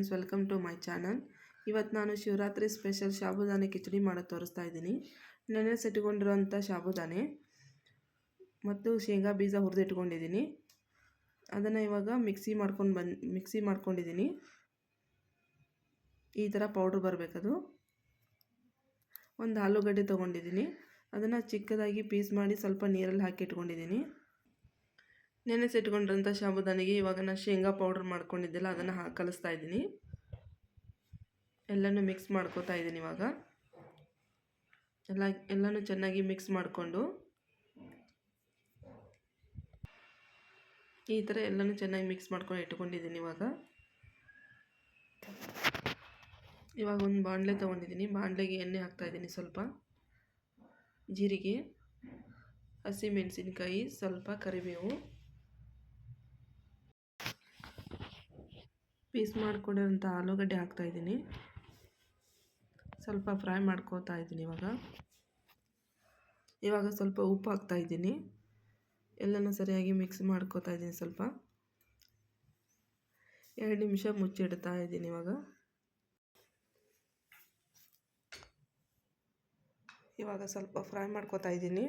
Friends, welcome to my channel. ಇವತ್ತು ನಾನು Shivaratri special ಸಾಬುದಾನೆ khichdi ಮಾಡೋದು ತೋರಿಸ್ತಾ ಇದ್ದೀನಿ. ನೆನೆಸಿಟ್ಕೊಂಡಿರೋಂಥ ಸಾಬುದಾನೆ ಮತ್ತು ಶೇಂಗಾ ಬೀಜ ಹುರಿದಿಟ್ಕೊಂಡಿದ್ದೀನಿ. ಅದನ್ನು ಇವಾಗ ಮಿಕ್ಸಿ ಮಾಡ್ಕೊಂಡಿದ್ದೀನಿ. ಈ ಥರ ಪೌಡ್ರ್ ಬರಬೇಕದು. ಒಂದು ಆಲೂಗಡ್ಡೆ ತೊಗೊಂಡಿದ್ದೀನಿ. ಅದನ್ನು ಚಿಕ್ಕದಾಗಿ ಪೀಸ್ ಮಾಡಿ ಸ್ವಲ್ಪ ನೀರಲ್ಲಿ ಹಾಕಿ ಇಟ್ಕೊಂಡಿದ್ದೀನಿ. ನೆನೆಸಿಟ್ಕೊಂಡಿರೋಂಥ ಸಾಬುದಾನಿಗೆ ಇವಾಗ ನಾನು ಶೇಂಗಾ ಪೌಡ್ರ್ ಮಾಡ್ಕೊಂಡಿದ್ದೆಲ್ಲ ಅದನ್ನು ಕಲಿಸ್ತಾ ಇದ್ದೀನಿ. ಎಲ್ಲನೂ ಮಿಕ್ಸ್ ಮಾಡ್ಕೋತಾ ಇದ್ದೀನಿ. ಇವಾಗ ಎಲ್ಲನೂ ಚೆನ್ನಾಗಿ ಮಿಕ್ಸ್ ಮಾಡಿಕೊಂಡು ಈ ಥರ ಎಲ್ಲನೂ ಚೆನ್ನಾಗಿ ಮಿಕ್ಸ್ ಮಾಡ್ಕೊಂಡು ಇಟ್ಕೊಂಡಿದ್ದೀನಿ. ಇವಾಗ ಒಂದು ಬಾಣಲೆ ತೊಗೊಂಡಿದ್ದೀನಿ. ಬಾಣಲೆಗೆ ಎಣ್ಣೆ ಹಾಕ್ತಾಯಿದ್ದೀನಿ. ಸ್ವಲ್ಪ ಜೀರಿಗೆ, ಹಸಿಮೆಣಸಿನ್ಕಾಯಿ, ಸ್ವಲ್ಪ ಕರಿಬೇವು, ಪೀಸ್ ಮಾಡ್ಕೊಂಡಿರೋಂಥ ಆಲೂಗಡ್ಡೆ ಹಾಕ್ತಾಯಿದ್ದೀನಿ. ಸ್ವಲ್ಪ ಫ್ರೈ ಮಾಡ್ಕೋತಾ ಇದ್ದೀನಿ. ಇವಾಗ ಸ್ವಲ್ಪ ಉಪ್ಪು ಹಾಕ್ತಾಯಿದ್ದೀನಿ. ಎಲ್ಲನೂ ಸರಿಯಾಗಿ ಮಿಕ್ಸ್ ಮಾಡ್ಕೋತಾ ಇದ್ದೀನಿ. ಸ್ವಲ್ಪ 2 ನಿಮಿಷ ಮುಚ್ಚಿಡ್ತಾ ಇದ್ದೀನಿ. ಇವಾಗ ಸ್ವಲ್ಪ ಫ್ರೈ ಮಾಡ್ಕೋತಾ ಇದ್ದೀನಿ.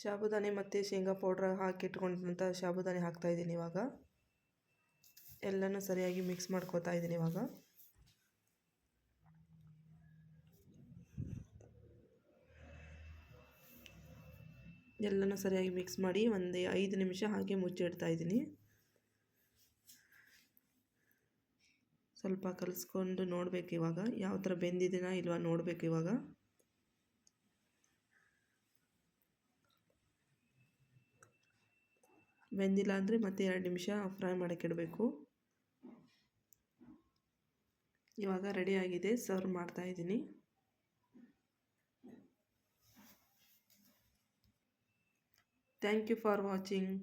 ಸಾಬುದಾನೆ ಮತ್ತು ಶೇಂಗಾ ಪೌಡ್ರ್ ಹಾಕಿಟ್ಕೊಂಡಿರೋಂಥ ಸಾಬುದಾನೆ ಹಾಕ್ತಾಯಿದ್ದೀನಿ. ಇವಾಗ ಎಲ್ಲನೂ ಸರಿಯಾಗಿ ಮಿಕ್ಸ್ ಮಾಡ್ಕೋತಾ ಇದ್ದೀನಿ. ಎಲ್ಲನೂ ಸರಿಯಾಗಿ ಮಿಕ್ಸ್ ಮಾಡಿ ಒಂದು 5 ನಿಮಿಷ ಹಾಗೆ ಮುಚ್ಚಿಡ್ತಾ ಇದ್ದೀನಿ. ಸ್ವಲ್ಪ ಕಲಿಸ್ಕೊಂಡು ನೋಡಬೇಕು. ಇವಾಗ ಯಾವ ಥರ ಬೆಂದಿದೆನಾ ಇಲ್ವಾ ನೋಡಬೇಕು. ಇವಾಗ ಬೆಂದಿಲ್ಲ ಅಂದರೆ ಮತ್ತೆ 2 ನಿಮಿಷ ಫ್ರೈ ಮಾಡೋಕ್ಕಿಡಬೇಕು. ಇವಾಗ ರೆಡಿಯಾಗಿದೆ. ಸರ್ವ್ ಮಾಡ್ತಾಯಿದ್ದೀನಿ. Thank you for watching.